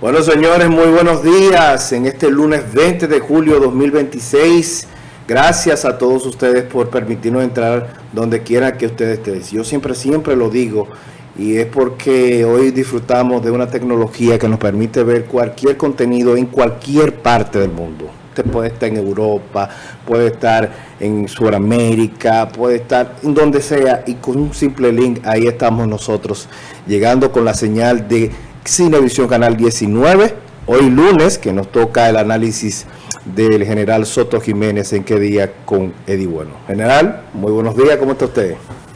Bueno, señores, muy buenos días en este lunes 20 de julio 2026. Gracias a todos ustedes por permitirnos entrar donde quiera que ustedes estén. Yo siempre lo digo, y es porque hoy disfrutamos de una tecnología que nos permite ver cualquier contenido en cualquier parte del mundo. Usted puede estar en Europa, puede estar en Sudamérica, puede estar en donde sea, y con un simple link ahí estamos nosotros, llegando con la señal de Cinevisión Canal 19, hoy lunes, que nos toca el análisis del general Soto Jiménez en Qué Día con Eddie Bueno. General, muy buenos días, ¿cómo está usted?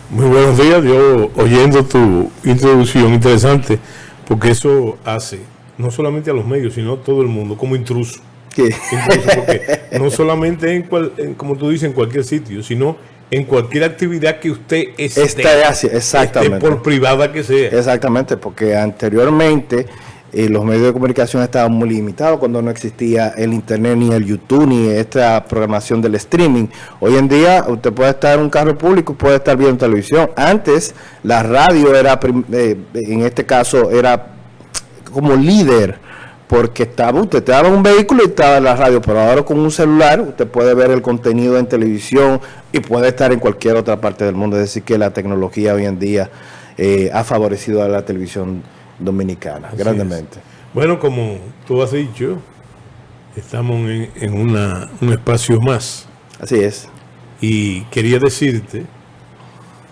Muy buenos días, yo oyendo tu introducción, interesante, porque eso hace, no solamente a los medios, sino a todo el mundo, como intruso. ¿Qué? Intruso, porque no solamente como tú dices, en cualquier sitio, sino en cualquier actividad que usted esté exactamente. Por privada que sea. Exactamente, porque anteriormente los medios de comunicación estaban muy limitados cuando no existía el internet, ni el YouTube, ni esta programación del streaming. Hoy en día usted puede estar en un carro público, puede estar viendo televisión. Antes la radio era, en este caso, era como líder, porque usted te daba un vehículo y estaba en la radio, pero ahora con un celular usted puede ver el contenido en televisión y puede estar en cualquier otra parte del mundo. Es decir, que la tecnología hoy en día ha favorecido a la televisión dominicana grandemente. Bueno, como tú has dicho, estamos en un espacio más. Así es. Y quería decirte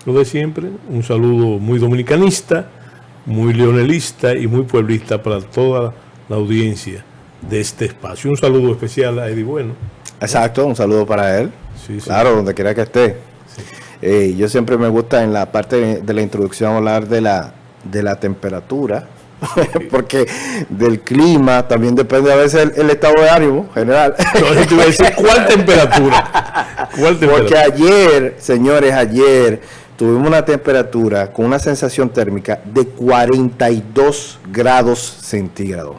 lo de siempre, un saludo muy dominicanista, muy leonelista y muy pueblista para toda la audiencia de este espacio. Un saludo especial a Eddie Bueno. Exacto, un saludo para él. Sí. Claro, donde quiera que esté. Sí. Yo siempre me gusta en la parte de la introducción hablar de la temperatura, porque del clima también depende a veces el estado de ánimo general. Entonces te iba a decir, ¿cuál temperatura? Porque ayer, señores, tuvimos una temperatura con una sensación térmica de 42 grados centígrados.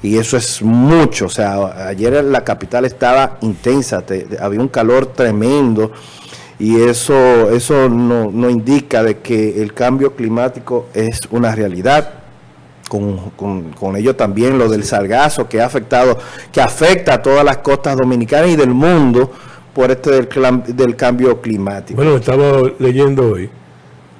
Y eso es mucho. O sea, ayer la capital estaba intensa, había un calor tremendo. Y eso no indica de que el cambio climático es una realidad. Con ello también lo del sargazo que afecta a todas las costas dominicanas y del mundo por del cambio climático. Bueno, estaba leyendo hoy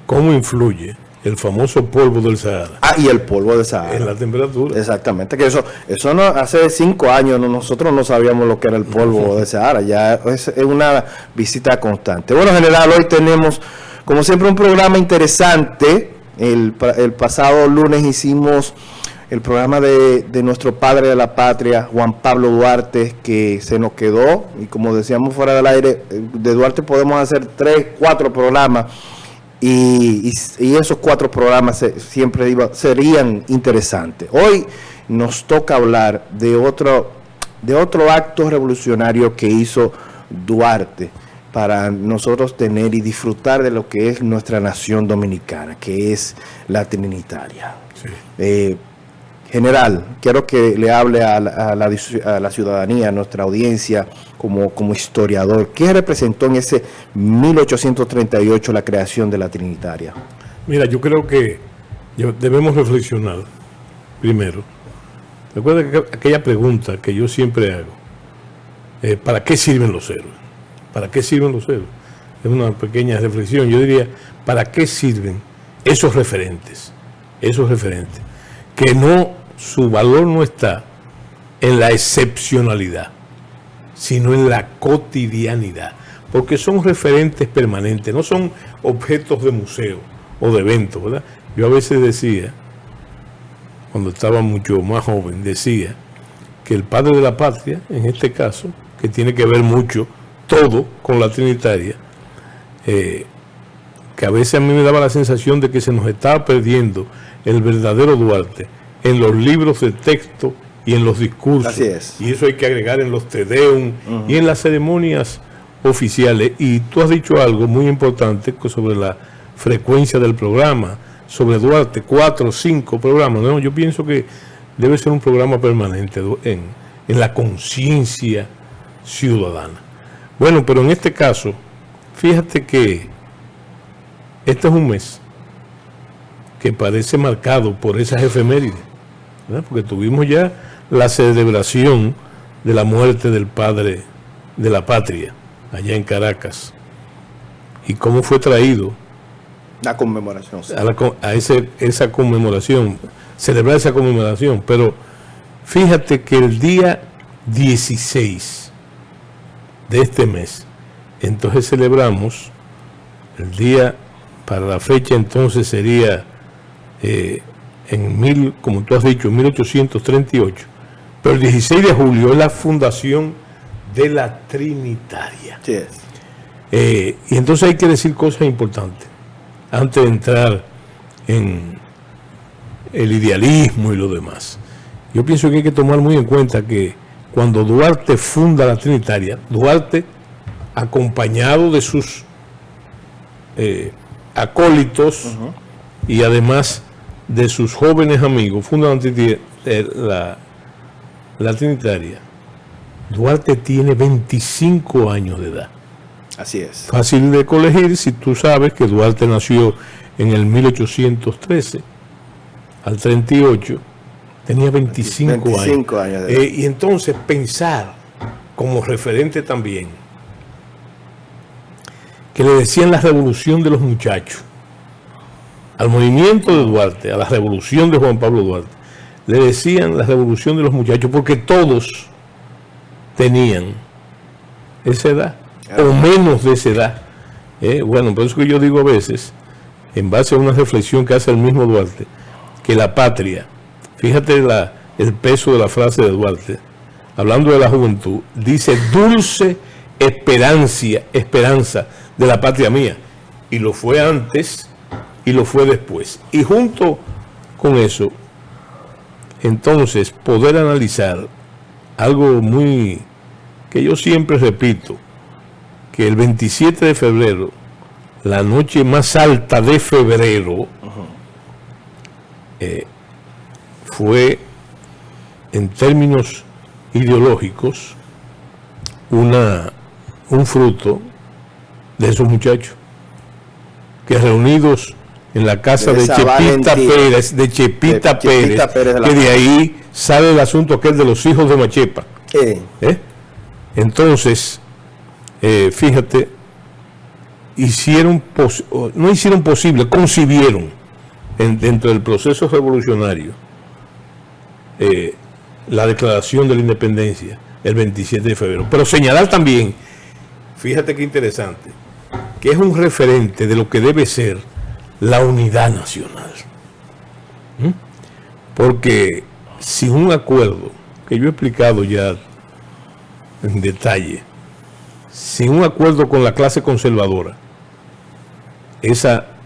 cómo influye el famoso polvo del Sahara. Y el polvo del Sahara. En la temperatura. Exactamente, que eso no, hace 5 años nosotros no sabíamos lo que era el polvo del Sahara, ya es una visita constante. Bueno, general, hoy tenemos, como siempre, un programa interesante. El pasado lunes hicimos el programa de nuestro padre de la patria, Juan Pablo Duarte, que se nos quedó, y como decíamos fuera del aire, de Duarte podemos hacer 3, 4 programas, y esos 4 programas siempre serían interesantes. Hoy nos toca hablar de otro acto revolucionario que hizo Duarte para nosotros tener y disfrutar de lo que es nuestra nación dominicana, que es la Trinitaria. Sí. General, quiero que le hable a la ciudadanía, a nuestra audiencia, como historiador. ¿Qué representó en ese 1838 la creación de la Trinitaria? Mira, yo creo que debemos reflexionar primero. Recuerda que aquella pregunta que yo siempre hago, ¿para qué sirven los héroes? ¿Para qué sirven los héroes? Es una pequeña reflexión. Yo diría, ¿para qué sirven esos referentes? Esos referentes. Que su valor no está en la excepcionalidad, sino en la cotidianidad. Porque son referentes permanentes, no son objetos de museo o de eventos, ¿verdad? Yo a veces decía, cuando estaba mucho más joven, decía que el padre de la patria, en este caso, que tiene que ver mucho todo con la Trinitaria, que a veces a mí me daba la sensación de que se nos estaba perdiendo el verdadero Duarte en los libros de texto y en los discursos. Así es. Y eso hay que agregar en los Te Deum y en las ceremonias oficiales. Y tú has dicho algo muy importante sobre la frecuencia del programa, sobre Duarte, 4 o 5 programas. No, yo pienso que debe ser un programa permanente en la conciencia ciudadana. Bueno, pero en este caso, fíjate que este es un mes que parece marcado por esas efemérides. ¿verdad? Porque tuvimos ya la celebración de la muerte del padre de la patria allá en Caracas y cómo fue traído la conmemoración, sí. esa conmemoración, celebrar esa conmemoración. Pero fíjate que el día 16 de este mes, entonces celebramos el día, para la fecha entonces sería como tú has dicho, en 1838, pero el 16 de julio es la fundación de la Trinitaria. Yes. Y entonces hay que decir cosas importantes antes de entrar en el idealismo y lo demás. Yo pienso que hay que tomar muy en cuenta que cuando Duarte funda la Trinitaria, Duarte, acompañado de sus acólitos y además de sus jóvenes amigos, funda la Trinitaria. Duarte tiene 25 años de edad. Así es. Fácil de colegir si tú sabes que Duarte nació en el 1813 al 38, tenía 25 años de edad. Y entonces pensar como referente también que le decían la revolución de los muchachos al movimiento de Duarte, a la revolución de Juan Pablo Duarte, le decían la revolución de los muchachos porque todos tenían esa edad o menos de esa edad. Bueno, por eso que yo digo a veces, en base a una reflexión que hace el mismo Duarte, que la patria, fíjate el peso de la frase de Duarte, hablando de la juventud, dice dulce esperanza de la patria mía, y lo fue antes y lo fue después. Y junto con eso, entonces, poder analizar algo muy que yo siempre repito, que el 27 de febrero, la noche más alta de febrero, fue, en términos ideológicos, un fruto de esos muchachos que reunidos en la casa de Chepita Pérez, que de ahí sale el asunto aquel de los hijos de Machepa. Entonces, fíjate, no hicieron posible, concibieron dentro del proceso revolucionario la declaración de la independencia el 27 de febrero. Pero señalar también, fíjate qué interesante, que es un referente de lo que debe ser la unidad nacional. Porque sin un acuerdo, que yo he explicado ya en detalle, sin un acuerdo con la clase conservadora,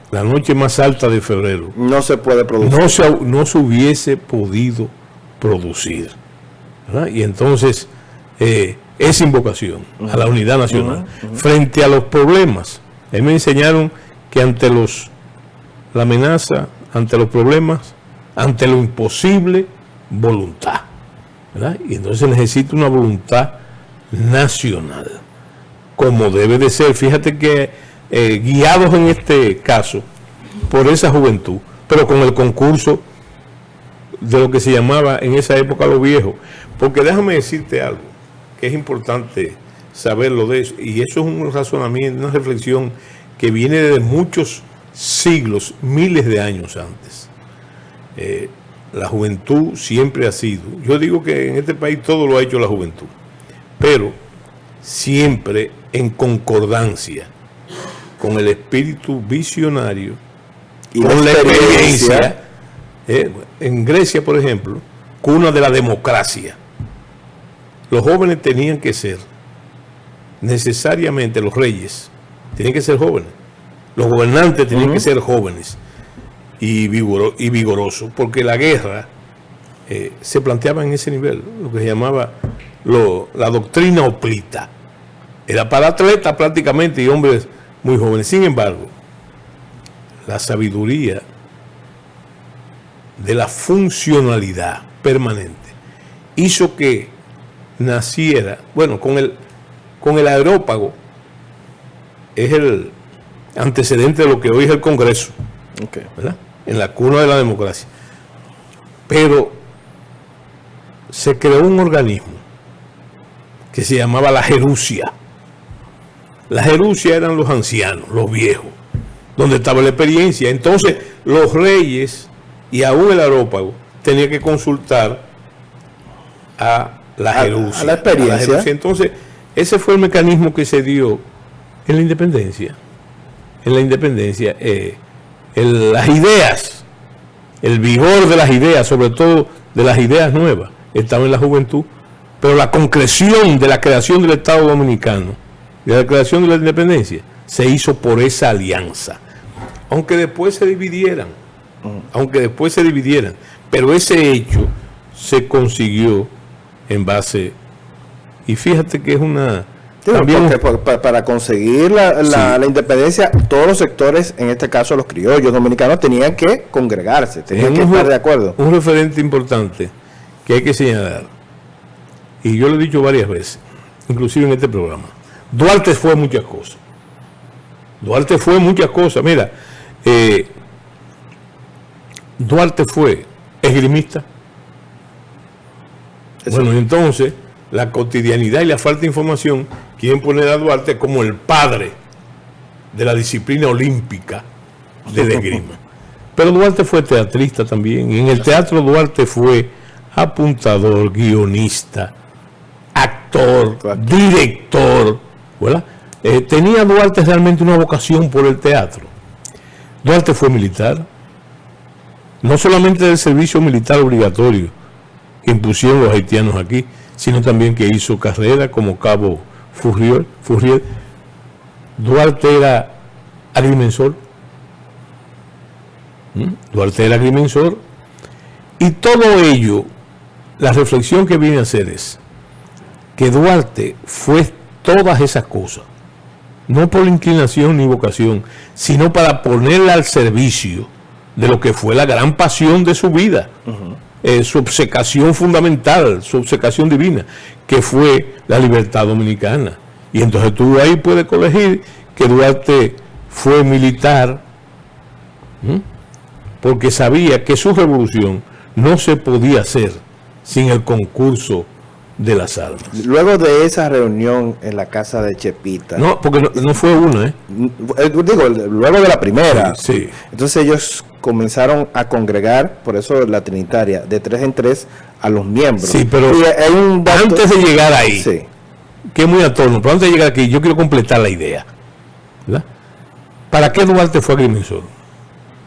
la noche más alta de febrero no se puede producir. No se hubiese podido producir, ¿verdad? Y entonces esa invocación a la unidad nacional frente a los problemas. A mí me enseñaron que ante la amenaza, ante los problemas, ante lo imposible, voluntad, ¿verdad? Y entonces necesita una voluntad nacional, como debe de ser. Fíjate que guiados en este caso por esa juventud, pero con el concurso de lo que se llamaba en esa época lo viejo. Porque déjame decirte algo que es importante saberlo de eso, y eso es un razonamiento, una reflexión que viene de muchos siglos, miles de años antes. La juventud siempre ha sido, yo digo que en este país todo lo ha hecho la juventud, pero siempre en concordancia con el espíritu visionario y con la experiencia. En Grecia, por ejemplo, cuna de la democracia, los jóvenes tenían que ser necesariamente, los reyes tenían que ser jóvenes, los gobernantes tenían que ser jóvenes y vigorosos, porque la guerra se planteaba en ese nivel, lo que se llamaba la doctrina hoplita. Era para atletas prácticamente y hombres muy jóvenes. Sin embargo, la sabiduría de la funcionalidad permanente hizo que naciera, bueno, con el aerópago, es el antecedente de lo que hoy es el Congreso, ¿verdad? En la cuna de la democracia. Pero se creó un organismo que se llamaba la Gerucia. La Gerucia eran los ancianos, los viejos, donde estaba la experiencia. Entonces, los reyes y aún el areópago tenían que consultar a la Gerucia. A la experiencia. Entonces, ese fue el mecanismo que se dio en la independencia. En la independencia, las ideas, el vigor de las ideas, sobre todo de las ideas nuevas, estaba en la juventud, pero la concreción de la creación del Estado Dominicano, de la creación de la independencia, se hizo por esa alianza. Aunque después se dividieran, pero ese hecho se consiguió en base, y fíjate que es una... También para conseguir la independencia, todos los sectores, en este caso los criollos dominicanos, tenían que congregarse, tenían que estar de acuerdo. Un referente importante que hay que señalar, y yo lo he dicho varias veces, inclusive en este programa, Duarte fue muchas cosas. Mira, Duarte fue esgrimista. Bueno, entonces, la cotidianidad y la falta de información quieren poner a Duarte como el padre de la disciplina olímpica del esgrima. Pero Duarte fue teatrista también. Y en el teatro Duarte fue apuntador, guionista, actor, director, ¿verdad? Tenía Duarte realmente una vocación por el teatro. Duarte fue militar, no solamente del servicio militar obligatorio que impusieron los haitianos aquí, sino también que hizo carrera como cabo Furriel. Duarte era agrimensor. Y todo ello, la reflexión que viene a hacer es que Duarte fue todas esas cosas, no por inclinación ni vocación, sino para ponerla al servicio de lo que fue la gran pasión de su vida. Su obcecación fundamental, su obcecación divina, que fue la libertad dominicana. Y entonces tú ahí puedes colegir que Duarte fue militar, porque sabía que su revolución no se podía hacer sin el concurso de las armas. Luego de esa reunión en la casa de Chepita. No, porque no fue una, Digo, luego de la primera. Sí. Entonces ellos comenzaron a congregar, por eso la Trinitaria, de 3 en 3 a los miembros. Sí, pero hay un dato, antes de llegar ahí, sí, que es muy atorno, pero antes de llegar aquí, yo quiero completar la idea, ¿verdad? ¿Para qué Duarte fue agrimensor?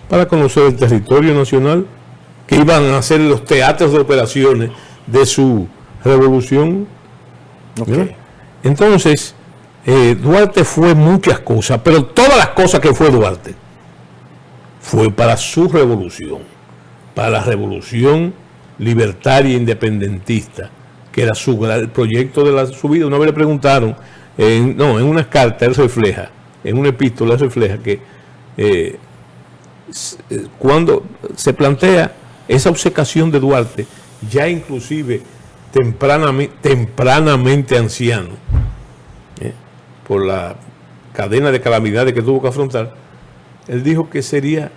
Para conocer el territorio nacional, que iban a ser los teatros de operaciones de su revolución. Okay. Entonces, Duarte fue muchas cosas, pero todas las cosas que fue Duarte fue para su revolución, para la revolución libertaria e independentista, que era el proyecto de su vida. Una vez le preguntaron, en una carta él refleja, en una epístola refleja que cuando se plantea esa obcecación de Duarte, ya inclusive tempranamente anciano, por la cadena de calamidades que tuvo que afrontar, él dijo que sería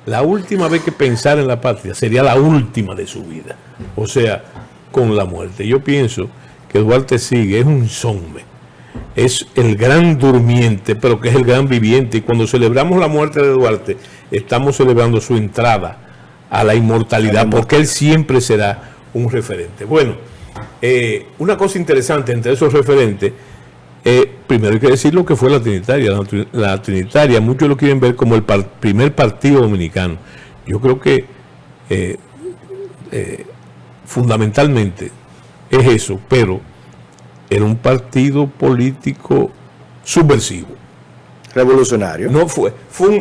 la última vez que pensara en la patria, sería la última de su vida, o sea, con la muerte. Yo pienso que Duarte sigue, es un zombie, es el gran durmiente, pero que es el gran viviente, y cuando celebramos la muerte de Duarte, estamos celebrando su entrada a la inmortalidad, porque él siempre será un referente. Bueno, una cosa interesante entre esos referentes, primero hay que decir lo que fue la Trinitaria. La Trinitaria, muchos lo quieren ver como el primer partido dominicano. Yo creo que fundamentalmente es eso, pero era un partido político subversivo. Revolucionario. No fue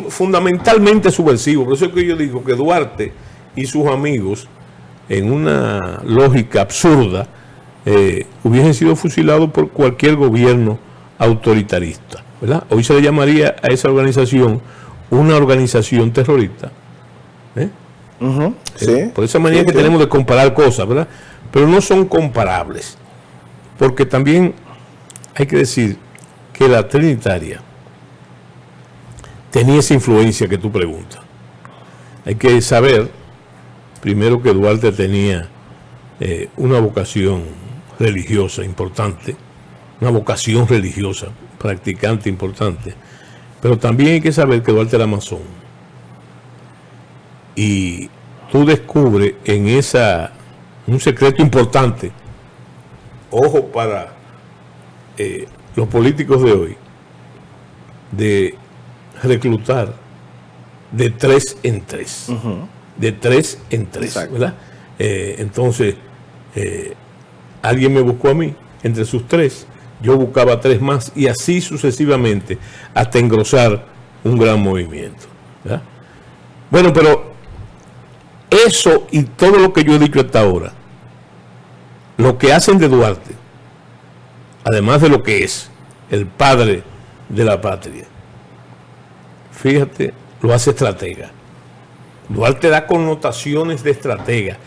fundamentalmente subversivo. Por eso es que yo digo que Duarte y sus amigos, en una lógica absurda, hubiesen sido fusilados por cualquier gobierno autoritarista, ¿verdad? Hoy se le llamaría a esa organización una organización terrorista. Sí. Por esa manera que tenemos de comparar cosas, ¿verdad? Pero no son comparables, porque también hay que decir que la Trinitaria tenía esa influencia que tú preguntas. Hay que saber primero que Duarte tenía una vocación religiosa importante, una vocación religiosa practicante importante, pero también hay que saber que Duarte era masón. Y tú descubres en esa un secreto importante, ojo para los políticos de hoy, de reclutar de 3 en 3, de 3 en 3, ¿verdad? Entonces, alguien me buscó a mí, entre sus 3, yo buscaba 3 más, y así sucesivamente, hasta engrosar un gran movimiento, ¿verdad? Bueno, pero eso y todo lo que yo he dicho hasta ahora, lo que hacen de Duarte, además de lo que es el padre de la patria, fíjate, lo hace estratega. Duarte da connotaciones de estratega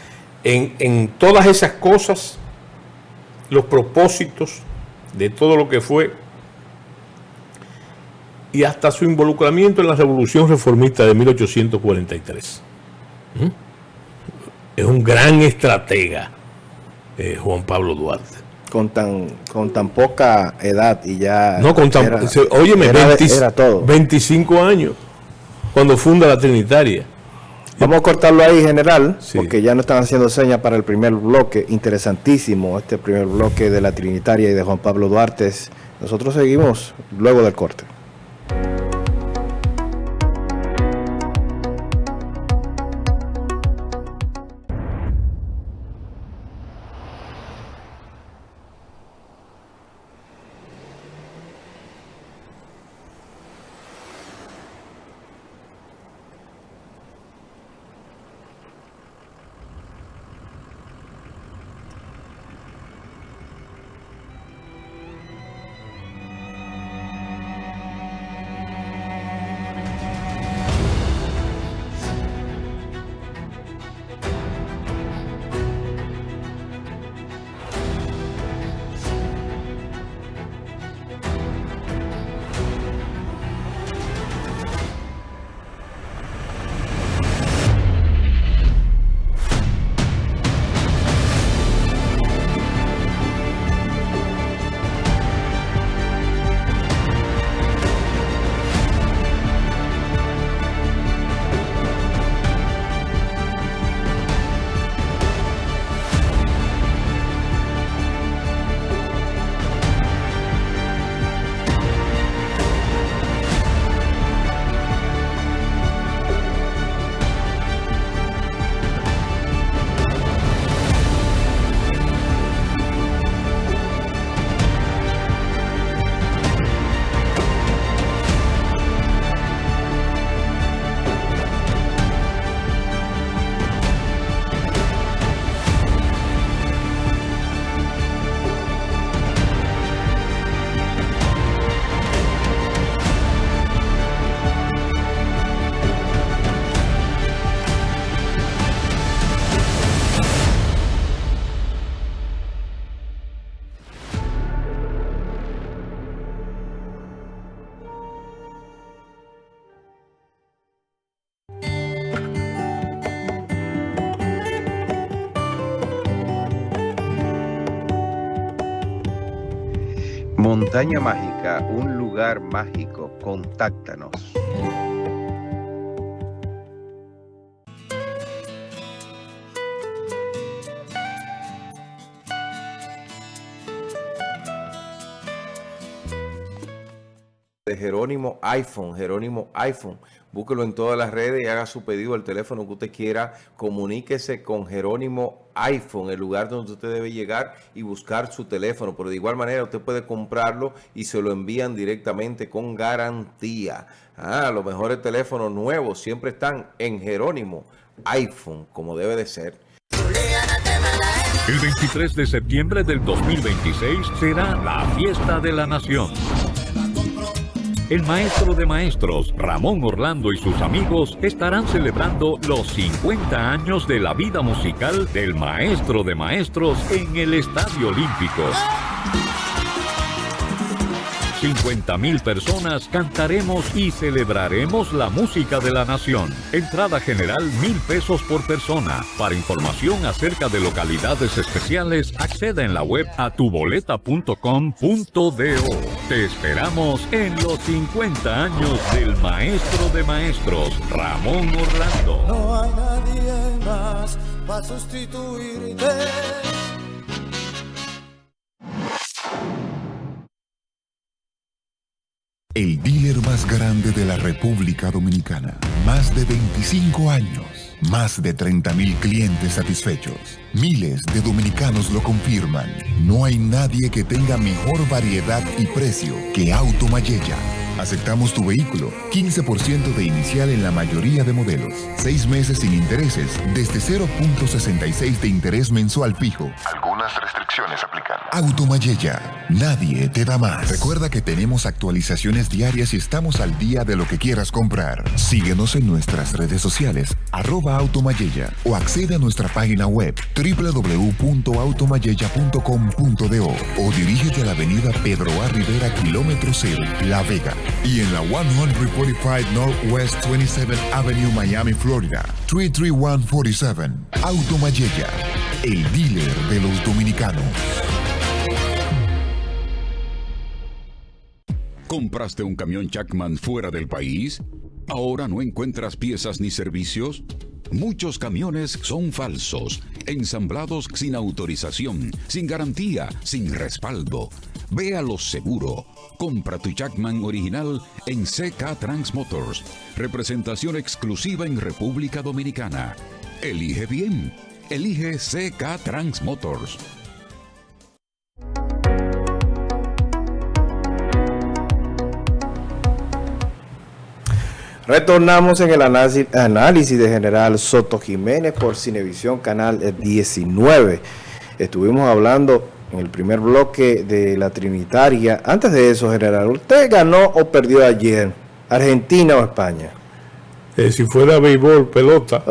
en todas esas cosas, los propósitos de todo lo que fue, y hasta su involucramiento en la Revolución Reformista de 1843. Es un gran estratega, Juan Pablo Duarte. Con tan poca edad y ya... No, con tan... Era todo. 25 años, cuando funda la Trinitaria. Vamos a cortarlo ahí, general, sí, porque ya no están haciendo señas para el primer bloque. Interesantísimo este primer bloque de la Trinitaria y de Juan Pablo Duarte. Nosotros seguimos luego del corte. Montaña Mágica, un lugar mágico. Contáctanos. De Jerónimo iPhone, búsquelo en todas las redes y haga su pedido al teléfono que usted quiera. Comuníquese con Jerónimo iPhone, el lugar donde usted debe llegar y buscar su teléfono, pero de igual manera usted puede comprarlo y se lo envían directamente con garantía. Los mejores teléfonos nuevos siempre están en Jerónimo iPhone, como debe de ser. El 23 de septiembre del 2026 será la fiesta de la nación. El maestro de maestros, Ramón Orlando, y sus amigos estarán celebrando los 50 años de la vida musical del maestro de maestros en el Estadio Olímpico. 50,000 personas cantaremos y celebraremos la música de la nación. Entrada general 1,000 pesos por persona. Para información acerca de localidades especiales, acceda en la web a tuboleta.com.do. Te esperamos en los 50 años del Maestro de Maestros, Ramón Orlando. No hay nadie más para sustituirte. El dealer más grande de la República Dominicana. Más de 25 años. Más de 30,000 clientes satisfechos. Miles de dominicanos lo confirman. No hay nadie que tenga mejor variedad y precio que Auto Mayella. Aceptamos tu vehículo. 15% de inicial en la mayoría de modelos. 6 meses sin intereses. Desde 0.66 de interés mensual fijo. Algunas restricciones aplican. Auto Mayella. Nadie te da más. Recuerda que tenemos actualizaciones diarias y estamos al día de lo que quieras comprar. Síguenos en nuestras redes sociales. @AutoMayella o accede a nuestra página web www.automayella.com.do o dirígete a la avenida Pedro A. Rivera, kilómetro 0, La Vega. Y en la 145 Northwest 27th Avenue, Miami, Florida, 33147. Auto Mayella, el dealer de los dominicanos. ¿Compraste un camión Jackman fuera del país? ¿Ahora no encuentras piezas ni servicios? Muchos camiones son falsos, ensamblados sin autorización, sin garantía, sin respaldo. Ve a lo seguro. Compra tu Jackman original en CK Trans Motors. Representación exclusiva en República Dominicana. Elige bien. Elige CK Trans Motors. Retornamos en el análisis de General Soto Jiménez por Cinevisión Canal 19. Estuvimos hablando en el primer bloque de la Trinitaria. Antes de eso, General, ¿usted ganó o perdió ayer? ¿Argentina o España? Si fuera béisbol, pelota,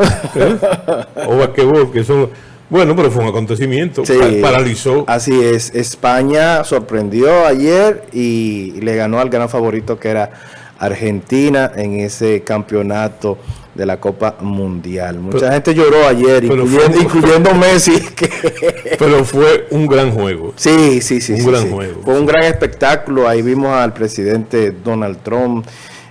o basquetbol, que son... Bueno, pero fue un acontecimiento, sí, paralizó. Así es, España sorprendió ayer y le ganó al gran favorito que era Argentina en ese campeonato de la Copa Mundial. Mucha gente lloró ayer, incluyendo Messi. Pero fue un gran juego. Sí. Un gran juego. Fue un gran espectáculo. Ahí vimos al presidente Donald Trump,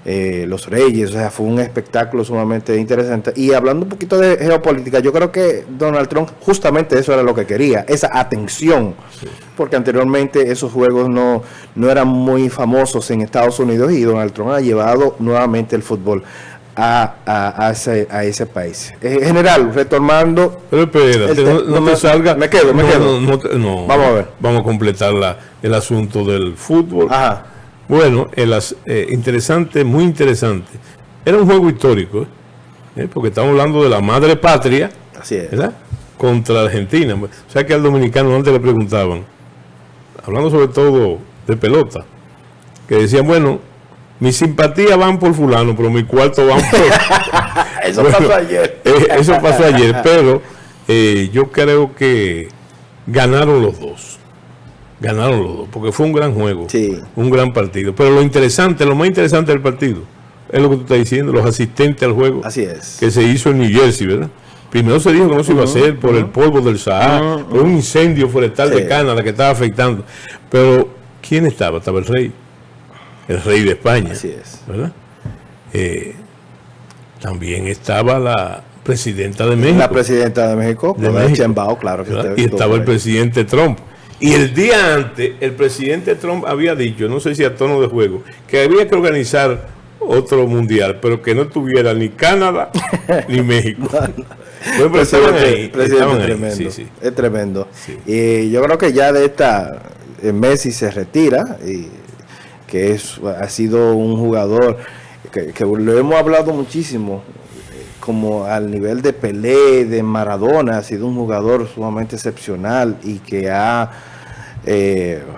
los Reyes, o sea, fue un espectáculo sumamente interesante. Y hablando un poquito de geopolítica, yo creo que Donald Trump justamente eso era lo que quería, esa atención, sí. Porque anteriormente esos juegos no eran muy famosos en Estados Unidos y Donald Trump ha llevado nuevamente el fútbol a ese país. General, retomando... Pero espérate, no me salga... Me quedo. No, vamos a ver. Vamos a completar el asunto del fútbol. Ajá. Bueno, interesante, muy interesante. Era un juego histórico, porque estamos hablando de la madre patria, así es, ¿verdad? Contra Argentina. O sea que al dominicano antes le preguntaban, hablando sobre todo de pelota, que decían, bueno, mis simpatías van por fulano, pero mi cuarto van por... Eso pasó ayer. Eso pasó ayer, pero yo creo que ganaron los dos, porque fue un gran juego, sí. Un gran partido. Pero lo más interesante del partido, es lo que tú estás diciendo, los asistentes al juego. Así es. Que se hizo en New Jersey, ¿verdad? Primero se dijo que no se iba a hacer por el polvo del Sahara, por un incendio forestal de Canadá que estaba afectando. Pero, ¿quién estaba? Estaba el rey de España. Así es. ¿Verdad? También estaba la presidenta de México. La presidenta de México, Sheinbaum, claro. Y estaba el presidente Trump. Y el día antes, el presidente Trump había dicho, no sé si a tono de juego, que había que organizar otro mundial, pero que no tuviera ni Canadá ni México. No. Presidente tremendo. Sí. Es tremendo. Sí. Y yo creo que ya de esta, Messi se retira, y que ha sido un jugador que lo hemos hablado muchísimo, como al nivel de Pelé, de Maradona, ha sido un jugador sumamente excepcional y que ha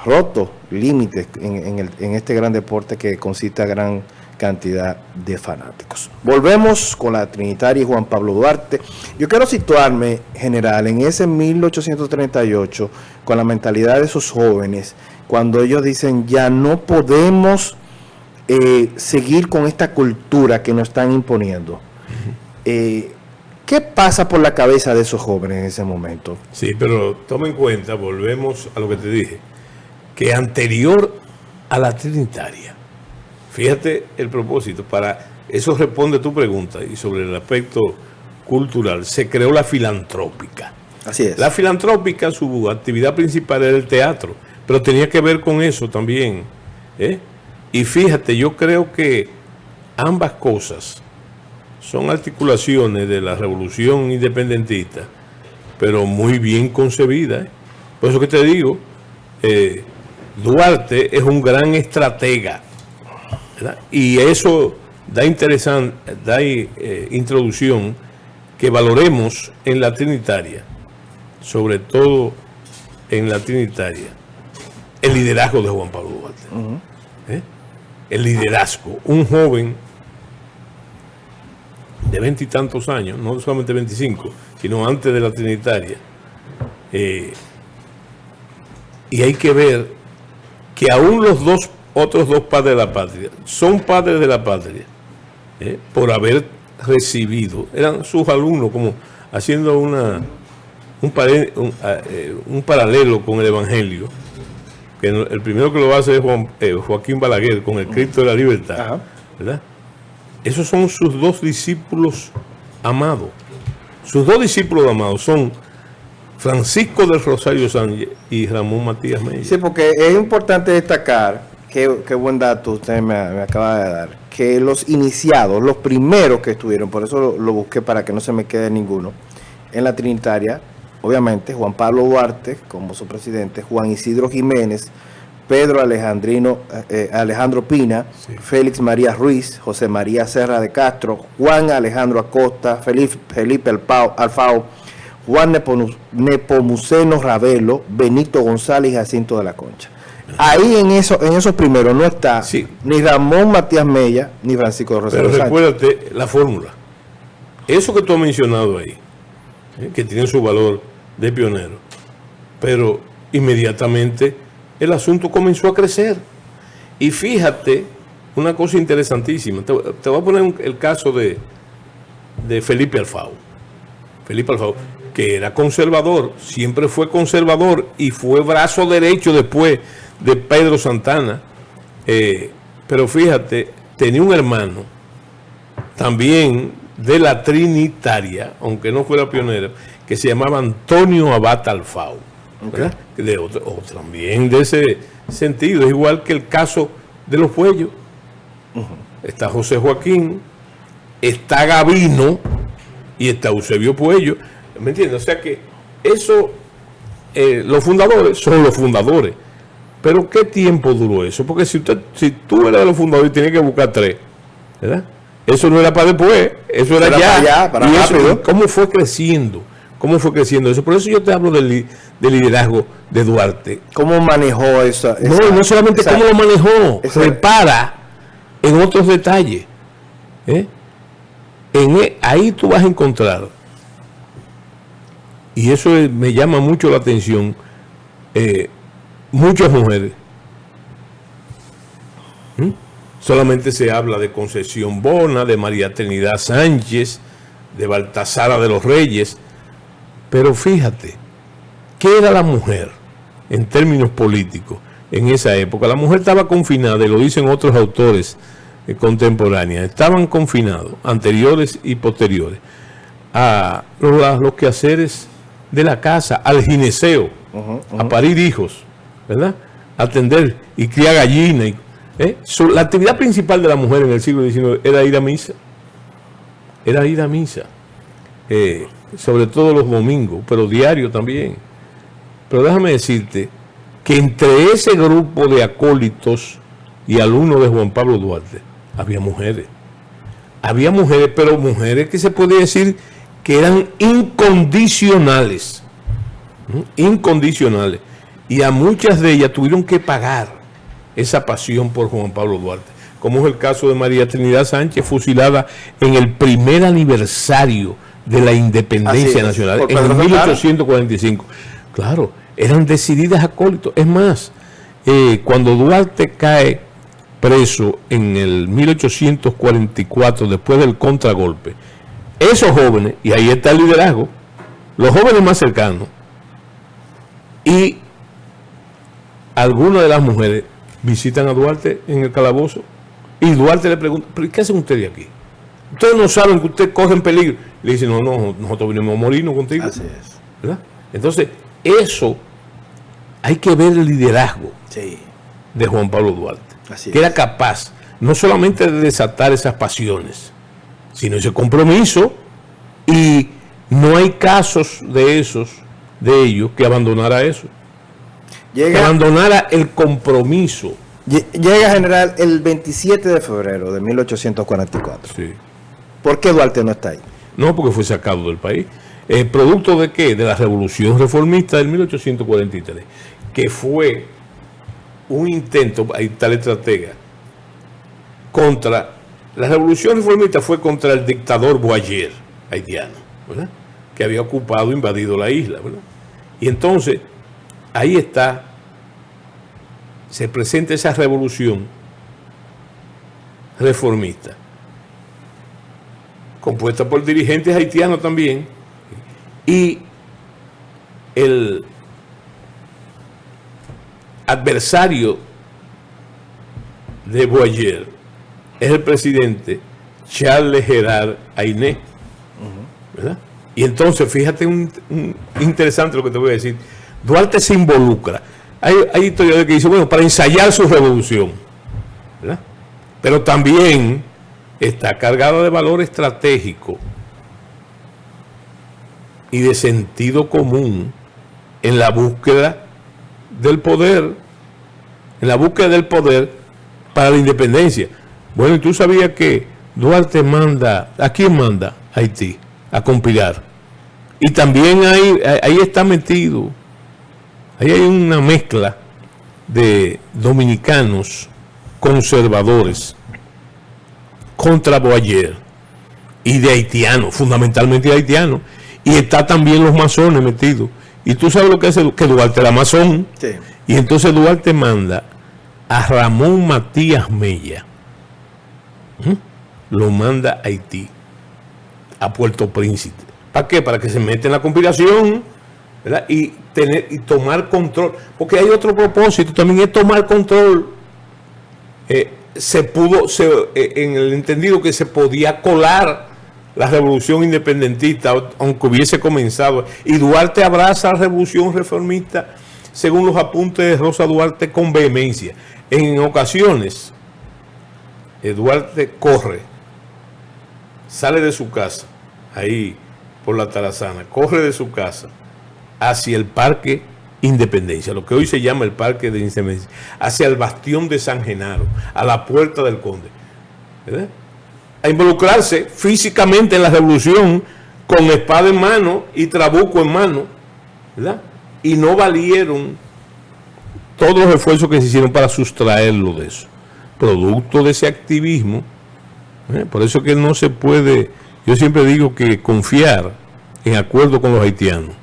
roto límites en este gran deporte que consiste a gran cantidad de fanáticos. Volvemos con la Trinitaria y Juan Pablo Duarte. Yo quiero situarme, general, en ese 1838, con la mentalidad de esos jóvenes cuando ellos dicen ya no podemos seguir con esta cultura que nos están imponiendo. ¿Qué pasa por la cabeza de esos jóvenes en ese momento? Sí, pero toma en cuenta, volvemos a lo que te dije, que anterior a la trinitaria, fíjate el propósito, para eso responde tu pregunta, y sobre el aspecto cultural, se creó la filantrópica. Así es. La filantrópica, su actividad principal era el teatro, pero tenía que ver con eso también. Y fíjate, yo creo que ambas cosas son articulaciones de la revolución independentista, pero muy bien concebidas. Por eso que te digo, Duarte es un gran estratega, ¿verdad? Y eso da introducción que valoremos en la trinitaria, sobre todo en la trinitaria, el liderazgo de Juan Pablo Duarte. El liderazgo, un joven de 20 y tantos años, no solamente 25, sino antes de la trinitaria. Y hay que ver que aún los otros dos padres de la patria son padres de la patria por haber recibido, eran sus alumnos, como haciendo un paralelo con el Evangelio, que el primero que lo hace es Joaquín Balaguer con el Cristo de la Libertad, ¿verdad? Esos son sus dos discípulos amados. Sus dos discípulos amados son Francisco del Rosario Sánchez y Ramón Matías Mella. Sí, porque es importante destacar, qué buen dato usted me acaba de dar, que los iniciados, los primeros que estuvieron, por eso lo busqué para que no se me quede ninguno, en la trinitaria, obviamente Juan Pablo Duarte como su presidente, Juan Isidro Jiménez, Pedro Alejandro Pina, sí, Félix María Ruiz, José María Serra de Castro, Juan Alejandro Acosta, Felipe Alfao, Juan Nepomuceno Ravelo, Benito González y Jacinto de la Concha. Ahí en esos primeros no está ni Ramón Matías Mella ni Francisco de Rosario Sánchez. Pero recuérdate la fórmula. Eso que tú has mencionado ahí, que tiene su valor de pionero, pero inmediatamente el asunto comenzó a crecer. Y fíjate, una cosa interesantísima, te voy a poner el caso de Felipe Alfao. Felipe Alfao, que era conservador, siempre fue conservador y fue brazo derecho después de Pedro Santana. Pero fíjate, tenía un hermano también de la trinitaria, aunque no fuera pionero, que se llamaba Antonio Abad Alfao. ¿Verdad? También de ese sentido, es igual que el caso de los Puellos. Está José Joaquín, está Gavino y está Eusebio Puello. ¿Me entiendes? O sea que eso, los fundadores son los fundadores. Pero ¿qué tiempo duró eso? Porque si tú eras de los fundadores, tenías que buscar 3, ¿verdad? Eso no era para después, eso era ya. Para rápido. ¿Cómo fue creciendo? ¿Cómo fue creciendo eso? Por eso yo te hablo del liderazgo de Duarte. ¿Cómo manejó eso? No solamente cómo lo manejó, repara en otros detalles. Ahí tú vas a encontrar, y eso me llama mucho la atención, muchas mujeres. Solamente se habla de Concesión Bona, de María Trinidad Sánchez, de Baltasara de los Reyes. Pero fíjate, ¿qué era la mujer en términos políticos en esa época? La mujer estaba confinada, y lo dicen otros autores contemporáneos, estaban confinados, anteriores y posteriores, a los quehaceres de la casa, al gineceo, a parir hijos, ¿verdad? Atender y criar gallinas. La actividad principal de la mujer en el siglo XIX era ir a misa. Sobre todo los domingos, pero diario también. Pero déjame decirte que entre ese grupo de acólitos y alumnos de Juan Pablo Duarte había mujeres. Había mujeres, pero mujeres que se podía decir que eran incondicionales. Incondicionales. Y a muchas de ellas tuvieron que pagar esa pasión por Juan Pablo Duarte. Como es el caso de María Trinidad Sánchez, fusilada en el primer aniversario de la independencia nacional, en 1845. Claro, eran decididas acólitos. Es más, cuando Duarte cae preso en el 1844, después del contragolpe, esos jóvenes, y ahí está el liderazgo, los jóvenes más cercanos y algunas de las mujeres visitan a Duarte en el calabozo y Duarte le pregunta, ¿pero qué hacen ustedes aquí? Ustedes no saben que usted corre en peligro. Le dice, no, nosotros venimos a morirnos contigo. Así es. ¿Verdad? Entonces, eso hay que ver el liderazgo de Juan Pablo Duarte, Así que era capaz no solamente de desatar esas pasiones, sino ese compromiso, y no hay casos de ellos que abandonara eso, que abandonara el compromiso. Llega, general, el 27 de febrero de 1844. Sí. ¿Por qué Duarte no está ahí? No, porque fue sacado del país. ¿Producto de qué? De la Revolución Reformista del 1843, que fue un intento, ahí está el estratega, contra, la Revolución Reformista fue contra el dictador Boyer, haitiano, ¿verdad?, que había ocupado, invadido la isla, ¿verdad? Y entonces, ahí está, se presenta esa revolución reformista, compuesta por dirigentes haitianos también, y el adversario de Boyer es el presidente Charles Gerard Ayné, ¿verdad? Y entonces, fíjate, un interesante lo que te voy a decir. Duarte se involucra. Hay historiadores que dicen, bueno, para ensayar su revolución, ¿verdad? Pero también está cargado de valor estratégico y de sentido común en la búsqueda del poder, para la independencia. Bueno, y tú sabías que Duarte manda, ¿a quién manda? A Haití, a compilar. Y también ahí está metido, ahí hay una mezcla de dominicanos conservadores contra Boyer y de haitianos, fundamentalmente haitianos, y está también los masones metidos. Y tú sabes lo que hace, que Duarte era masón. Sí. Y entonces Duarte manda a Ramón Matías Mella, lo manda a Haití, a Puerto Príncipe. ¿Para qué? Para que se meta en la conspiración, ¿verdad? Y tomar control. Porque hay otro propósito también, es tomar control. En el entendido que se podía colar la revolución independentista, aunque hubiese comenzado. Y Duarte abraza la revolución reformista, según los apuntes de Rosa Duarte, con vehemencia. En ocasiones, Duarte sale de su casa, ahí por la Tarazana, corre de su casa hacia el Parque Independencia, lo que hoy se llama el Parque de Independencia, hacia el Bastión de San Genaro, a la Puerta del Conde, ¿verdad?, a involucrarse físicamente en la revolución con espada en mano y trabuco en mano, ¿verdad? Y no valieron todos los esfuerzos que se hicieron para sustraerlo de eso, producto de ese activismo. Por eso que no se puede, yo siempre digo que confiar en acuerdo con los haitianos,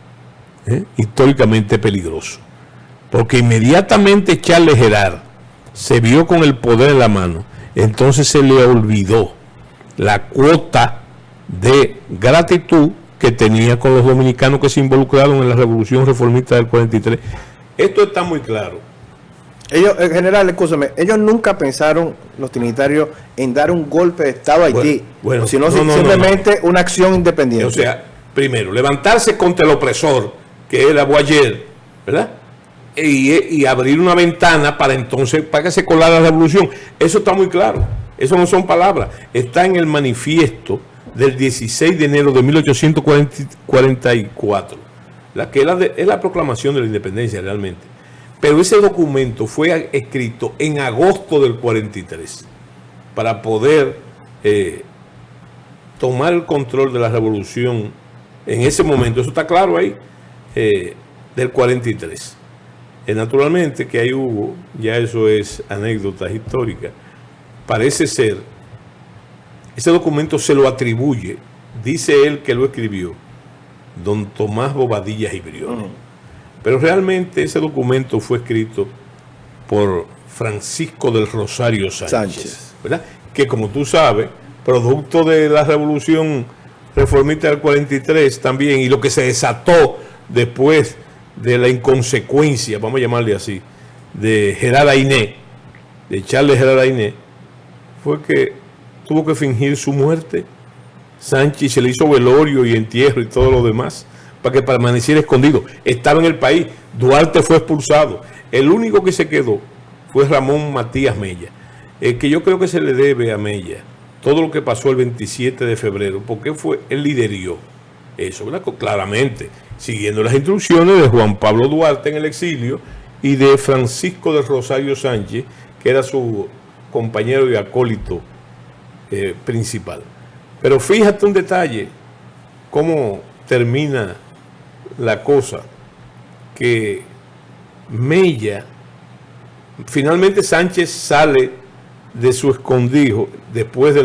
históricamente peligroso, porque inmediatamente Charles Gerard se vio con el poder en la mano, entonces se le olvidó la cuota de gratitud que tenía con los dominicanos que se involucraron en la revolución reformista del 43. Esto está muy claro. Ellos, en general, escúchame, ellos nunca pensaron, los trinitarios, en dar un golpe de Estado a Haití, sino simplemente una acción independiente. O sea, primero, levantarse contra el opresor, que era Boyer, ¿verdad? Y abrir una ventana para que se colara la revolución. Eso está muy claro. Eso no son palabras. Está en el manifiesto del 16 de enero de 1844, que es la proclamación de la independencia realmente. Pero ese documento fue escrito en agosto del 43 para poder tomar el control de la revolución en ese momento. Eso está claro ahí, del 43. Naturalmente que ahí hubo, ya eso es anécdotas históricas. Parece ser, ese documento se lo atribuye, dice él que lo escribió, don Tomás Bobadilla y Briones. Pero realmente ese documento fue escrito por Francisco del Rosario Sánchez. ¿Verdad? Que como tú sabes, producto de la revolución reformista del 43 también, y lo que se desató después de la inconsecuencia, vamos a llamarle así, de Gerard Ayné, de Charles Gerard Ayné, fue que tuvo que fingir su muerte. Sánchez se le hizo velorio y entierro y todo lo demás para que permaneciera escondido. Estaba en el país. Duarte fue expulsado. El único que se quedó fue Ramón Matías Mella, que yo creo que se le debe a Mella todo lo que pasó el 27 de febrero, porque él liderió eso, ¿verdad? Claramente, siguiendo las instrucciones de Juan Pablo Duarte en el exilio y de Francisco del Rosario Sánchez, que era su compañero y acólito principal. Pero fíjate un detalle, cómo termina la cosa, que Mella, finalmente Sánchez sale de su escondrijo después de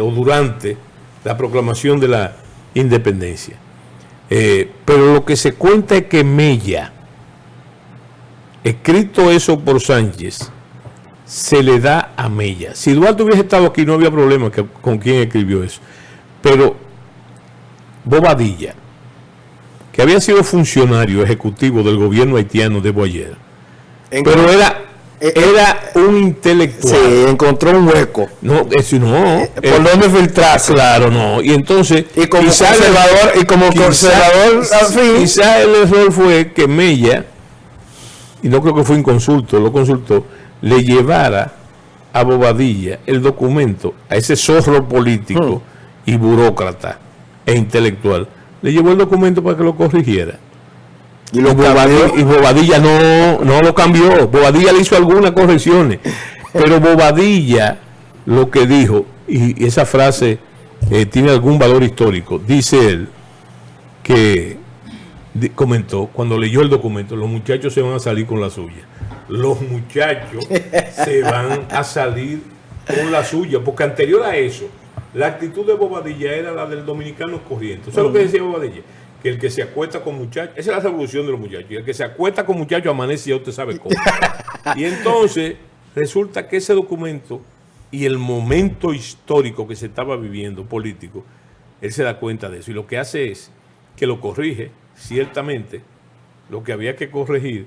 o durante la proclamación de la independencia. Pero lo que se cuenta es que Mella, escrito eso por Sánchez, se le da a Mella. Si Duarte hubiese estado aquí no había problema con quién escribió eso. Pero Bobadilla, que había sido funcionario ejecutivo del gobierno haitiano de Boyer, pero era un intelectual. Sí, encontró un hueco. No, eso no. ¿Por dónde filtrarse? Claro, no. Y entonces, y como conservador, al fin. Quizá el error fue que Mella, y no creo que fue inconsulto, lo consultó, le llevara a Bobadilla el documento, a ese zorro político y burócrata e intelectual. Le llevó el documento para que lo corrigiera. Y Bobadilla no lo cambió. Bobadilla le hizo algunas correcciones. Pero Bobadilla lo que dijo, y esa frase tiene algún valor histórico, dice él que comentó, cuando leyó el documento, los muchachos se van a salir con la suya. Los muchachos se van a salir con la suya, porque anterior a eso, la actitud de Bobadilla era la del dominicano corriente. ¿Sabes lo que decía Bobadilla? Que el que se acuesta con muchachos, esa es la revolución de los muchachos, y el que se acuesta con muchachos amanece ya usted sabe cómo. Y entonces resulta que ese documento y el momento histórico que se estaba viviendo político, él se da cuenta de eso y lo que hace es que lo corrige, ciertamente, lo que había que corregir,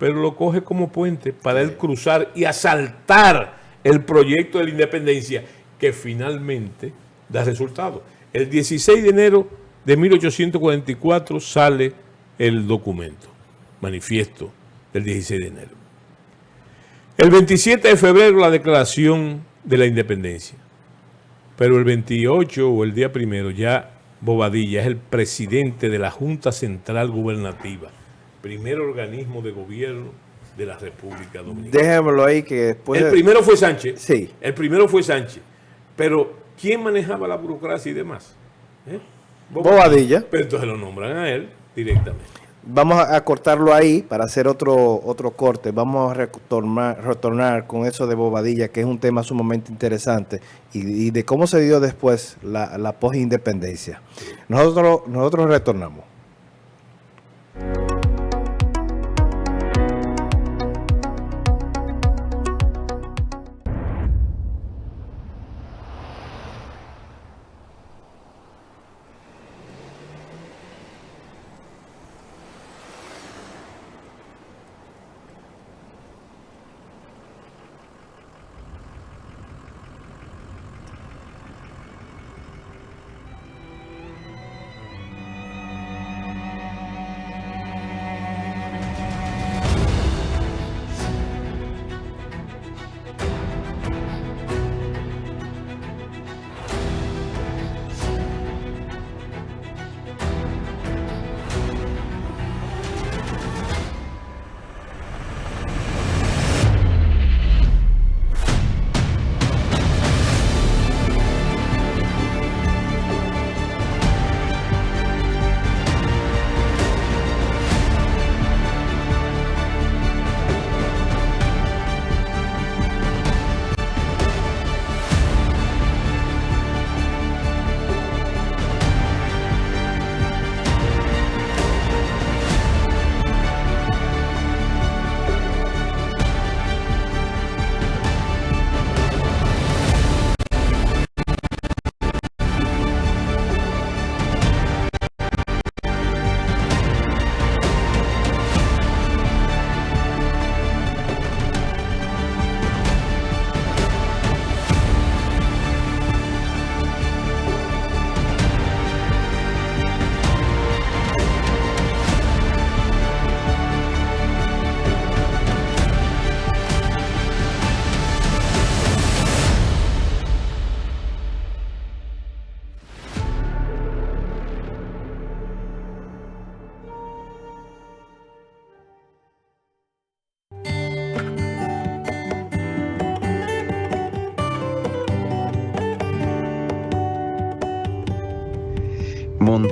pero lo coge como puente para él cruzar y asaltar el proyecto de la independencia que finalmente da resultado. El 16 de enero de 1844 sale el documento, manifiesto del 16 de enero. El 27 de febrero la declaración de la independencia, pero el 28 o el día primero ya Bobadilla es el presidente de la Junta Central Gubernativa, primer organismo de gobierno de la República Dominicana. Déjamelo ahí que después... El primero fue Sánchez. Sí. El primero fue Sánchez. Pero, ¿quién manejaba la burocracia y demás? Bobadilla. Pero entonces lo nombran a él directamente. Vamos a cortarlo ahí para hacer otro corte. Vamos a retornar con eso de Bobadilla, que es un tema sumamente interesante, y de cómo se dio después la post-independencia. Nosotros retornamos.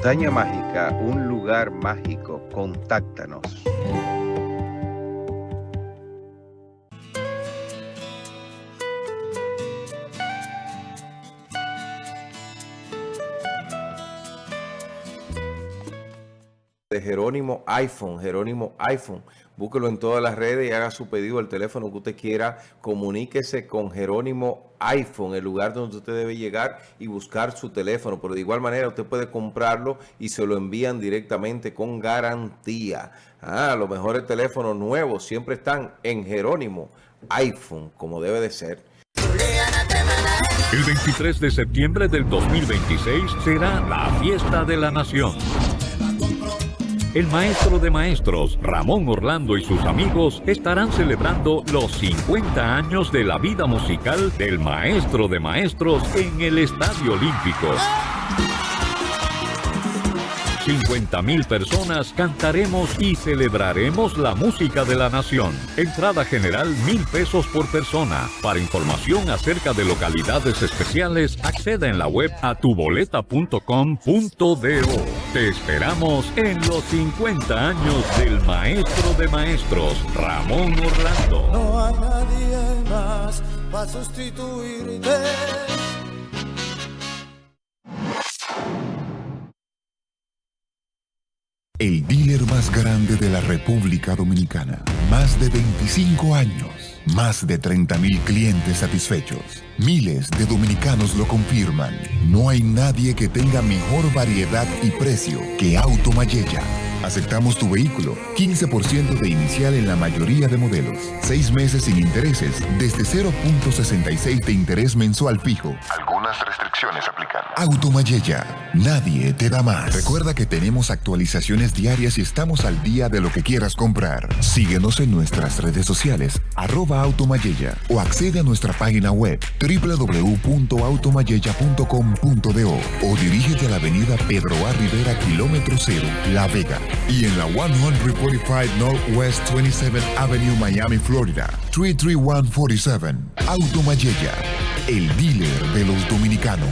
Montaña Mágica, un lugar mágico. Contáctanos. De Jerónimo iPhone. Búsquelo en todas las redes y haga su pedido al teléfono que usted quiera. Comuníquese con Jerónimo iPhone, el lugar donde usted debe llegar y buscar su teléfono. Pero de igual manera usted puede comprarlo y se lo envían directamente con garantía. Los mejores teléfonos nuevos siempre están en Jerónimo iPhone, como debe de ser. El 23 de septiembre del 2026 será la fiesta de la nación. El maestro de maestros, Ramón Orlando y sus amigos estarán celebrando los 50 años de la vida musical del maestro de maestros en el Estadio Olímpico. 50,000 personas cantaremos y celebraremos la música de la nación. Entrada general $1,000 por persona. Para información acerca de localidades especiales, acceda en la web a tuboleta.com.do. Te esperamos en los 50 años del maestro de maestros, Ramón Orlando. No hay nadie más para sustituirte. El dealer más grande de la República Dominicana. Más de 25 años. Más de 30,000 clientes satisfechos. Miles de dominicanos lo confirman. No hay nadie que tenga mejor variedad y precio que Auto Mayella. Aceptamos tu vehículo. 15% de inicial en la mayoría de modelos. 6 meses sin intereses. Desde 0.66 de interés mensual fijo. Algunas restricciones aplican. Auto Mayella. Nadie te da más. Recuerda que tenemos actualizaciones diarias y estamos al día de lo que quieras comprar. Síguenos en nuestras redes sociales, @Automayella, o accede a nuestra página web www.automayella.com.do o dirígete a la avenida Pedro A. Rivera, kilómetro 0, La Vega, y en la 145 Northwest 27th Avenue, Miami, Florida, 33147. Automayella, el dealer de los dominicanos.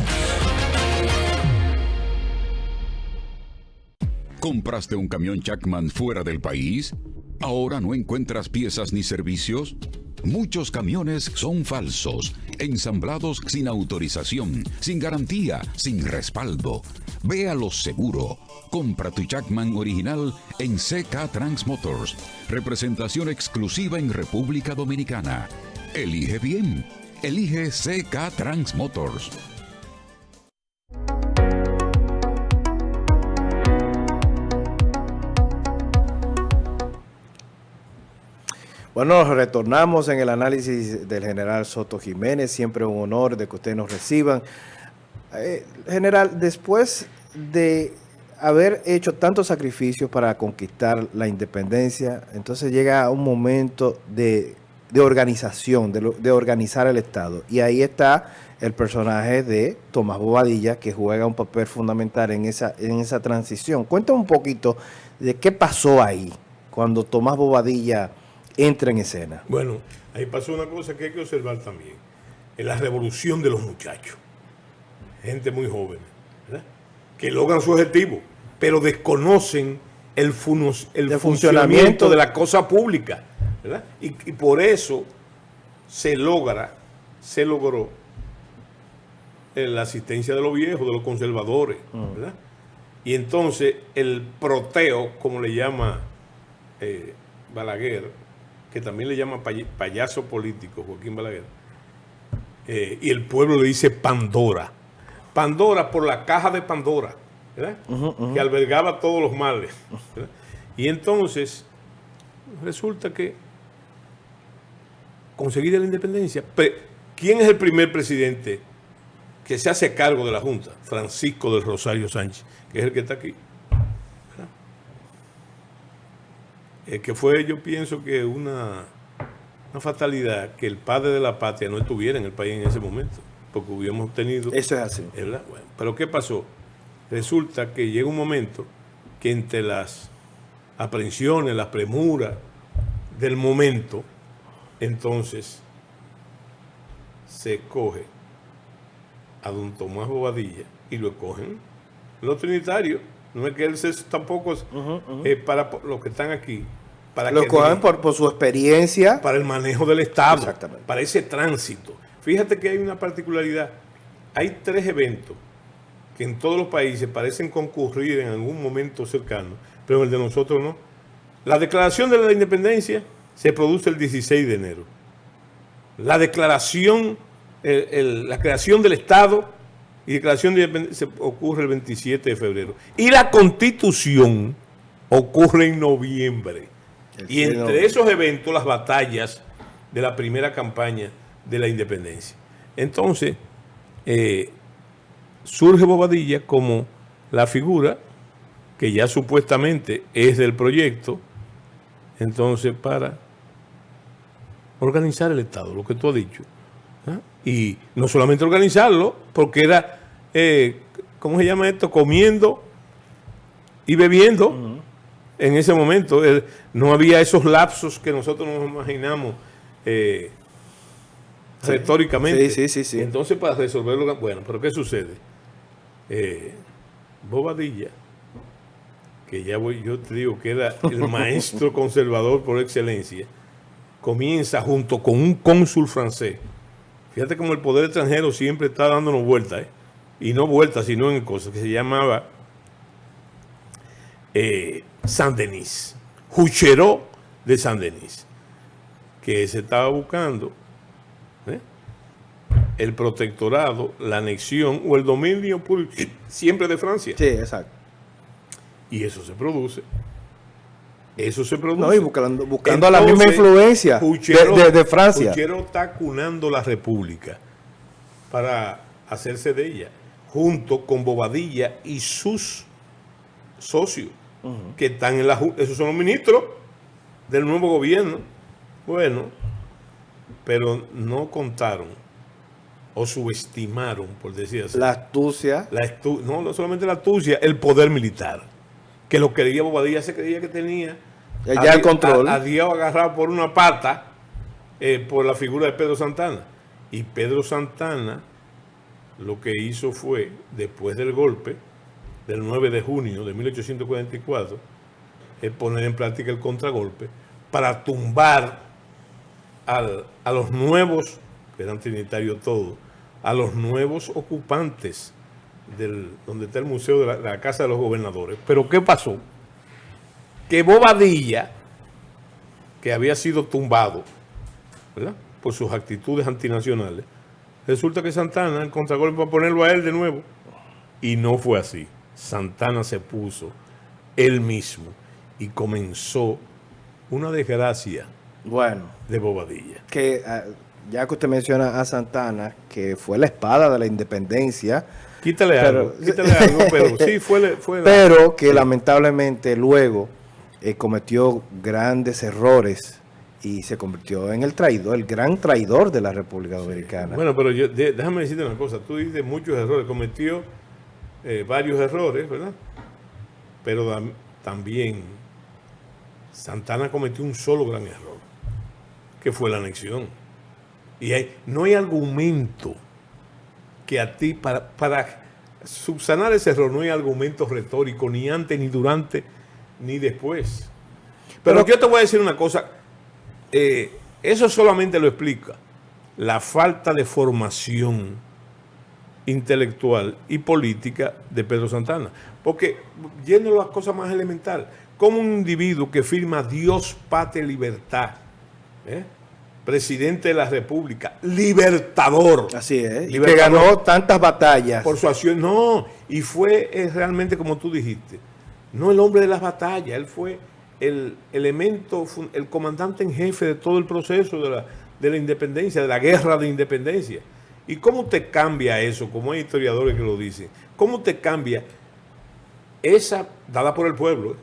¿Compraste un camión Jackman fuera del país? ¿Ahora no encuentras piezas ni servicios? Muchos camiones son falsos, ensamblados sin autorización, sin garantía, sin respaldo. Ve a lo seguro. Compra tu Jackman original en CK Trans Motors. Representación exclusiva en República Dominicana. Elige bien. Elige CK Trans Motors. Bueno, retornamos en el análisis del general Soto Jiménez. Siempre un honor de que ustedes nos reciban. General, después de haber hecho tantos sacrificios para conquistar la independencia, entonces llega un momento de organización, de organizar el Estado. Y ahí está el personaje de Tomás Bobadilla, que juega un papel fundamental en esa transición. Cuéntame un poquito de qué pasó ahí, cuando Tomás Bobadilla entra en escena. Bueno, ahí pasó una cosa que hay que observar también. En la revolución de los muchachos. Gente muy joven, ¿verdad?, que logran su objetivo, pero desconocen el funcionamiento de la cosa pública, ¿verdad? Y por eso se logró la asistencia de los viejos, de los conservadores, ¿verdad? Y entonces el proteo, como le llama Balaguer, que también le llama payaso político, Joaquín Balaguer, y el pueblo le dice Pandora. Pandora por la caja de Pandora, ¿verdad? Que albergaba todos los males, ¿verdad? Y entonces resulta que conseguida la independencia, ¿quién es el primer presidente que se hace cargo de la Junta? Francisco del Rosario Sánchez, que es el que está aquí, ¿verdad? Que fue, yo pienso que una fatalidad que el padre de la patria no estuviera en el país en ese momento, porque hubiéramos obtenido... Eso es así. ¿Verdad? Bueno, pero ¿qué pasó? Resulta que llega un momento que entre las aprehensiones, las premuras del momento, entonces se escoge a don Tomás Bobadilla y lo escogen los trinitarios, No es que él tampoco es para los que están aquí. Para lo que cojan por su experiencia. Para el manejo del Estado. Exactamente. Para ese tránsito. Fíjate que hay una particularidad. Hay 3 eventos que en todos los países parecen concurrir en algún momento cercano, pero el de nosotros no. La declaración de la independencia se produce el 16 de enero. La declaración, la creación del Estado y declaración de independencia ocurre el 27 de febrero. Y la Constitución ocurre en noviembre. Y entre esos eventos, las batallas de la primera campaña de la independencia. Entonces, surge Bobadilla como la figura que ya supuestamente es del proyecto, entonces para organizar el Estado, lo que tú has dicho. ¿Ah? Y no solamente organizarlo, porque era, ¿cómo se llama esto? Comiendo y bebiendo. En ese momento no había esos lapsos que nosotros nos imaginamos retóricamente. Sí. Entonces, para resolverlo, bueno, pero ¿qué sucede? Bobadilla, que yo te digo que era el maestro conservador por excelencia, comienza junto con un cónsul francés. Fíjate cómo el poder extranjero siempre está dándonos vueltas, y no vueltas, sino en cosas que se llamaba Saint-Denis, Juchereau de Saint-Denis, que se estaba buscando el protectorado, la anexión o el dominio siempre de Francia. Sí, exacto. Y eso se produce. No, y buscando entonces, la misma influencia de Francia. Juchereau está cunando la República para hacerse de ella, junto con Bobadilla y sus socios, que están en esos son los ministros del nuevo gobierno. Bueno, pero no contaron o subestimaron, por decir así, la astucia. No solamente la astucia, el poder militar, que lo quería Bobadilla, se creía que tenía ya el control. A Dios agarrado por una pata por la figura de Pedro Santana. Y Pedro Santana lo que hizo fue, después del golpe del 9 de junio de 1844, poner en práctica el contragolpe para tumbar a los nuevos, que eran trinitarios todos, a los nuevos ocupantes donde está el museo de la Casa de los Gobernadores. Pero ¿qué pasó? Que Bobadilla, que había sido tumbado, ¿verdad?, por sus actitudes antinacionales, resulta que Santana, el contragolpe, para ponerlo a él de nuevo, y no fue así. Santana se puso él mismo y comenzó una desgracia de Bobadilla. Que ya que usted menciona a Santana, que fue la espada de la independencia. Quítale algo, pero sí pero que lamentablemente luego cometió grandes errores y se convirtió en el gran traidor de la República Dominicana. Bueno, pero déjame decirte una cosa, tú dices muchos errores, cometió varios errores, ¿verdad? Pero también Santana cometió un solo gran error, que fue la anexión. Y no hay argumento que a ti, para subsanar ese error, no hay argumento retórico, ni antes, ni durante, ni después. Pero yo te voy a decir una cosa, eso solamente lo explica la falta de formación intelectual y política de Pedro Santana. Porque, yendo a las cosas más elementales, como un individuo que firma Dios, patria, libertad, presidente de la República, libertador. Así es, y que ganó tantas batallas. Por su acción, no, y fue realmente como tú dijiste, no el hombre de las batallas, él fue el elemento, el comandante en jefe de todo el proceso de la independencia, de la guerra de independencia. ¿Y cómo te cambia eso? Como hay historiadores que lo dicen, ¿cómo te cambia esa dada por el pueblo?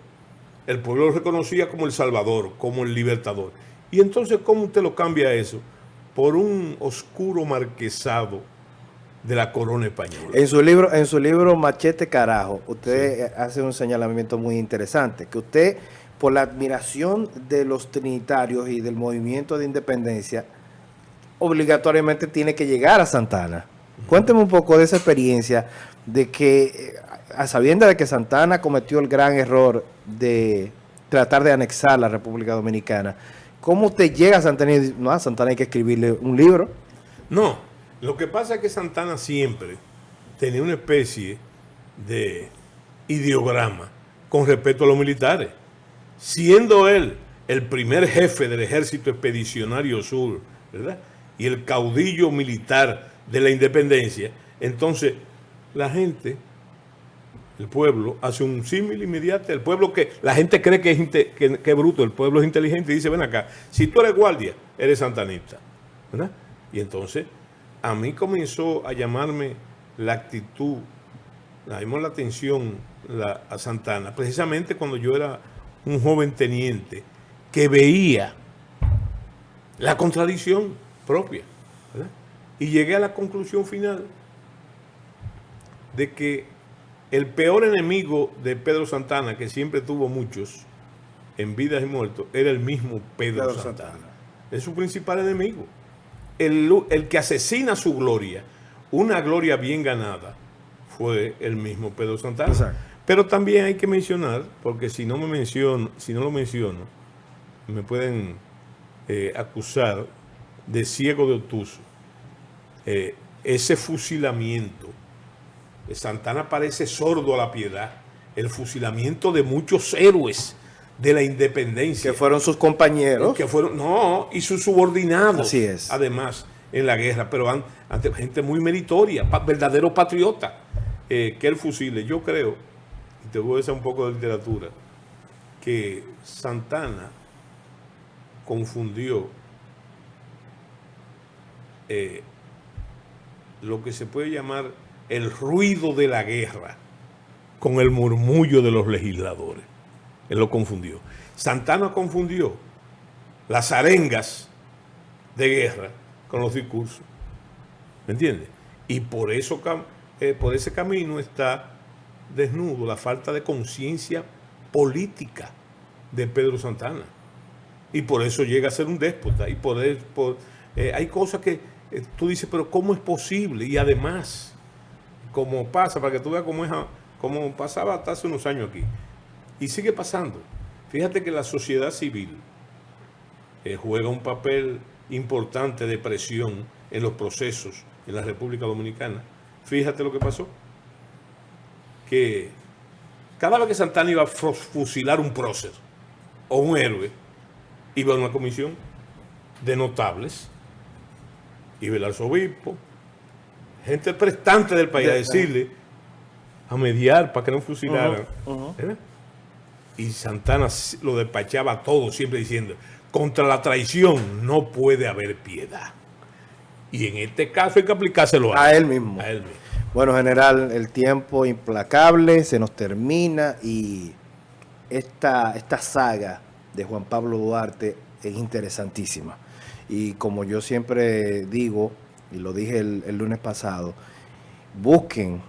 El pueblo lo reconocía como el salvador, como el libertador. Y entonces, ¿cómo usted lo cambia eso? Por un oscuro marquesado de la corona española. En su libro Machete Carajo, usted hace un señalamiento muy interesante, que usted, por la admiración de los trinitarios y del movimiento de independencia, obligatoriamente tiene que llegar a Santana. Cuénteme un poco de esa experiencia, de que a sabiendas de que Santana cometió el gran error de tratar de anexar la República Dominicana, ¿cómo te llega a Santana y dice, no, a Santana hay que escribirle un libro? No, lo que pasa es que Santana siempre tenía una especie de ideograma con respecto a los militares. Siendo él el primer jefe del Ejército Expedicionario Sur, ¿verdad? Y el caudillo militar de la independencia, entonces la gente, el pueblo, hace un símil inmediato. El pueblo que la gente cree que es bruto, el pueblo es inteligente y dice, ven acá, si tú eres guardia, eres santanista, ¿verdad? Y entonces a mí comenzó a llamarme la actitud, la llamó la atención a Santana, precisamente cuando yo era un joven teniente que veía la contradicción propia, ¿verdad? Y llegué a la conclusión final de que el peor enemigo de Pedro Santana, que siempre tuvo muchos en vidas y muertos, era el mismo Pedro Santana. Es su principal enemigo. El que asesina su gloria, una gloria bien ganada, fue el mismo Pedro Santana. Exacto. Pero también hay que mencionar, porque si no lo menciono, me pueden acusar de ciego de obtuso. Ese fusilamiento, Santana parece sordo a la piedad, el fusilamiento de muchos héroes de la independencia. Que fueron sus compañeros. Y sus subordinados. Así es. Además, en la guerra, pero ante gente muy meritoria, verdadero patriota, que él fusile. Yo creo, y te voy a decir un poco de literatura, que Santana confundió lo que se puede llamar el ruido de la guerra con el murmullo de los legisladores. Él lo confundió. Santana confundió las arengas de guerra con los discursos. ¿Me entiendes? Y por eso, por ese camino está desnudo la falta de conciencia política de Pedro Santana. Y por eso llega a ser un déspota. Y hay cosas que tú dices, pero ¿cómo es posible? Y además, como pasa, para que tú veas cómo pasaba hasta hace unos años aquí, y sigue pasando. Fíjate que la sociedad civil juega un papel importante de presión en los procesos en la República Dominicana. Fíjate lo que pasó, que cada vez que Santana iba a fusilar un prócer o un héroe, iba a una comisión de notables, iba el arzobispo, gente prestante del país, a decirle, a mediar para que no fusilaran. Y Santana lo despachaba todo, siempre diciendo, contra la traición no puede haber piedad. Y en este caso hay que aplicárselo a él mismo. A él mismo. Bueno, general, el tiempo implacable se nos termina y esta saga de Juan Pablo Duarte es interesantísima. Y como yo siempre digo, y lo dije el lunes pasado, busquen,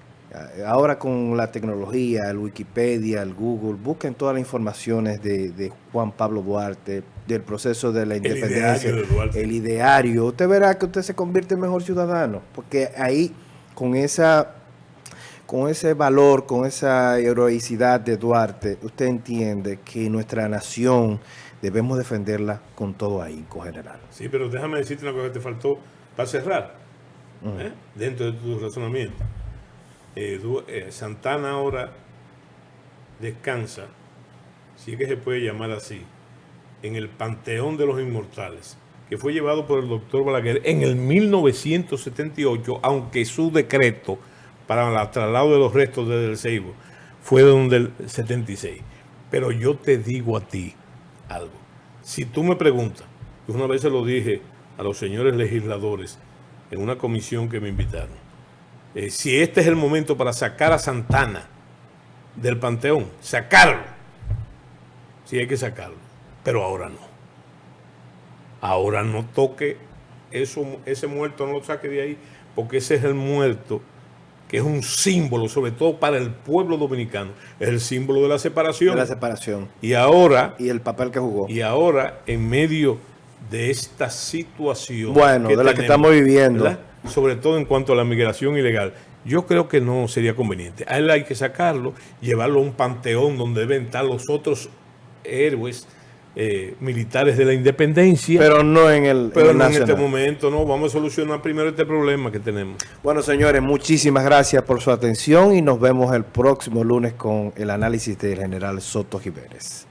ahora con la tecnología, el Wikipedia, el Google, busquen todas las informaciones de Juan Pablo Duarte, del proceso de la independencia, el ideario. Usted verá que usted se convierte en mejor ciudadano, porque ahí, con ese valor, con esa heroicidad de Duarte, usted entiende que nuestra nación debemos defenderla con todo ahínco, general. Sí, pero déjame decirte una cosa que te faltó para cerrar, dentro de tu razonamiento. Santana ahora descansa, si es que se puede llamar así, en el Panteón de los Inmortales, que fue llevado por el doctor Balaguer en el 1978, aunque su decreto para el traslado de los restos desde el Seibo fue donde el 76. Pero yo te digo a ti algo. Si tú me preguntas, una vez se lo dije a los señores legisladores en una comisión que me invitaron, si este es el momento para sacar a Santana del panteón, sacarlo. Sí, hay que sacarlo, pero ahora no. Ahora no toque ese muerto, no lo saque de ahí, porque ese es el muerto que es un símbolo, sobre todo para el pueblo dominicano, es el símbolo de la separación. De la separación. Y ahora... Y el papel que jugó. Y ahora, en medio de esta situación... Bueno, de la que estamos viviendo. ¿verdad? Sobre todo en cuanto a la migración ilegal. Yo creo que no sería conveniente. A él hay que sacarlo, llevarlo a un panteón donde deben estar los otros héroes militares de la independencia. Pero no en el Pero en no el en este nacional. momento, no. Vamos a solucionar primero este problema que tenemos. Bueno, señores, muchísimas gracias por su atención y nos vemos el próximo lunes con el análisis del general Soto Jiménez.